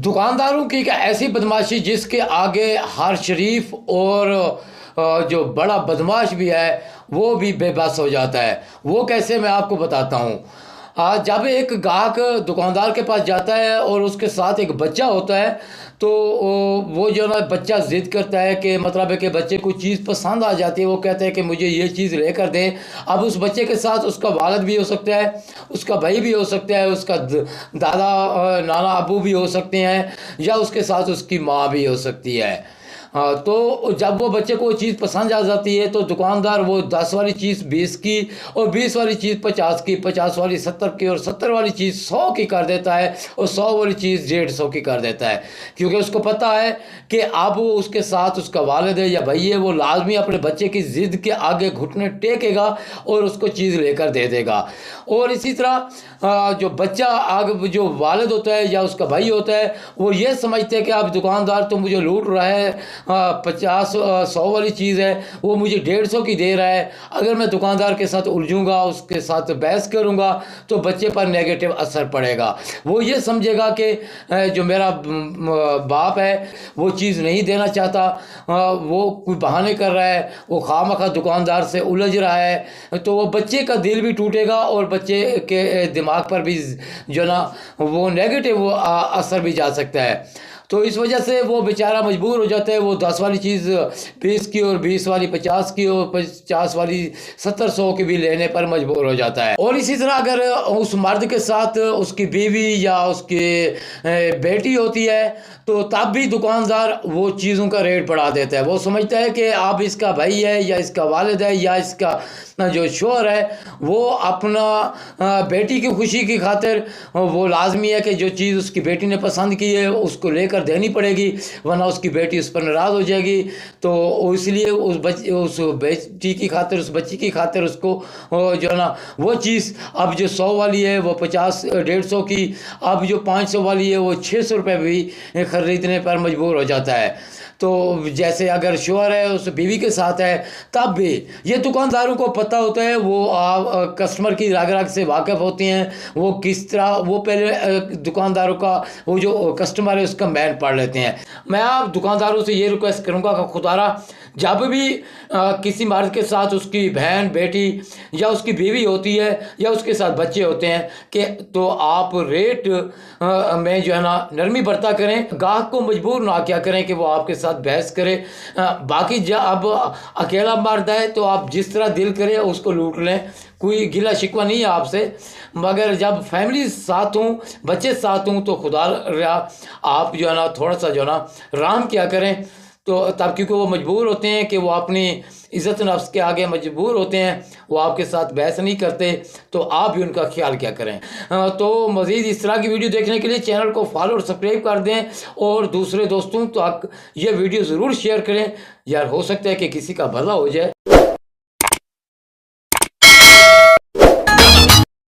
दुकानदारों की एक ऐसी बदमाशी जिसके आगे हर शरीफ और जो बड़ा बदमाश भी है वो भी बेबस हो जाता है। वो कैसे, मैं आपको बताता हूँ। जब एक ग्राहक दुकानदार के पास जाता है और उसके साथ एक बच्चा होता है तो वो जो ना बच्चा ज़िद करता है कि मतलब है कि बच्चे को चीज़ पसंद आ जाती है, वो कहता है कि मुझे ये चीज़ लेकर दें। अब उस बच्चे के साथ उसका वालिद भी हो सकता है, उसका भाई भी हो सकता है, उसका दादा नाना अबू भी हो सकते हैं, या उसके साथ उसकी माँ भी हो सकती है। तो जब वो बच्चे को वो चीज़ पसंद आ जाती है तो दुकानदार वो 10 वाली चीज़ 20 की और 20 वाली चीज़ 50 की, 50 वाली 70 की और 70 वाली चीज़ 100 की कर देता है और 100 वाली चीज़ 150 की कर देता है, क्योंकि उसको पता है कि अब वो उसके साथ उसका वालिद है या भाई है, वो लाजमी अपने बच्चे की ज़िद के आगे घुटने टेकेगा और उसको चीज़ लेकर दे देगा। और इसी तरह जो बच्चा आगे जो वालिद होता है या उसका भाई होता है वो ये समझते हैं कि अब दुकानदार तो मुझे लूट रहा है, 100 वाली चीज़ है वो मुझे 150 की दे रहा है। अगर मैं दुकानदार के साथ उलझूंगा, उसके साथ बहस करूंगा तो बच्चे पर नेगेटिव असर पड़ेगा। वो ये समझेगा कि जो मेरा बाप है वो चीज़ नहीं देना चाहता, वो कोई बहाने कर रहा है, वो खामखा दुकानदार से उलझ रहा है, तो वो बच्चे का दिल भी टूटेगा और बच्चे के दिमाग पर भी जो ना वो नेगेटिव असर भी जा सकता है। तो इस वजह से वो बेचारा मजबूर हो जाता है, वो 10 वाली चीज़ 20 की और 20 वाली 50 की और 50 वाली 70-100 की भी लेने पर मजबूर हो जाता है। और इसी तरह अगर उस मर्द के साथ उसकी बीवी या उसकी बेटी होती है तो तब भी दुकानदार वो चीज़ों का रेट बढ़ा देता है। वो समझता है कि अब इसका भाई है या इसका वालिद है या इसका जो शोहर है वो अपना बेटी की खुशी की खातिर वो लाजमी है कि जो चीज़ उसकी बेटी ने पसंद की है उसको लेकर देनी पड़ेगी, वरना उसकी बेटी उस पर नाराज़ हो जाएगी। तो इसलिए उस बेटी की खातिर, उस बच्ची की खातिर उसको जो है ना वो चीज़ अब जो 100 वाली है वो 50-150 की, अब जो 500 वाली है वो 600 रुपये भी ख़रीदने पर मजबूर हो जाता है। तो जैसे अगर शोहर है उस बीवी के साथ है तब भी ये दुकानदारों को पता होता है, वो कस्टमर की राग राग से वाकिफ़ होती हैं, वो किस तरह वो पहले दुकानदारों का वो जो कस्टमर है उसका मैन पढ़ लेते हैं। मैं आप दुकानदारों से ये रिक्वेस्ट करूँगा कि खुदारा जब भी किसी मर्द के साथ उसकी बहन बेटी या उसकी बीवी होती है या उसके साथ बच्चे होते हैं कि तो आप रेट में जो है ना नरमी बरता करें, गाहक को मजबूर ना किया करें कि वो आपके साथ बहस करे। बाकी जब अब अकेला मर्द है तो आप जिस तरह दिल करे उसको लूट लें, कोई गिला शिकवा नहीं है आपसे। मगर जब फैमिली साथ हूँ, बच्चे साथ हूँ तो खुदा आप जो है ना थोड़ा सा जो है ना राम किया करें। तो तब क्योंकि वो मजबूर होते हैं कि वो अपनी इज़्ज़त नफ्स के आगे मजबूर होते हैं, वो आपके साथ बहस नहीं करते, तो आप भी उनका ख्याल क्या करें। तो मज़ीद इस तरह की वीडियो देखने के लिए चैनल को फॉलो और सब्सक्राइब कर दें और दूसरे दोस्तों तक ये वीडियो ज़रूर शेयर करें। यार हो सकता है कि किसी का भला हो जाए।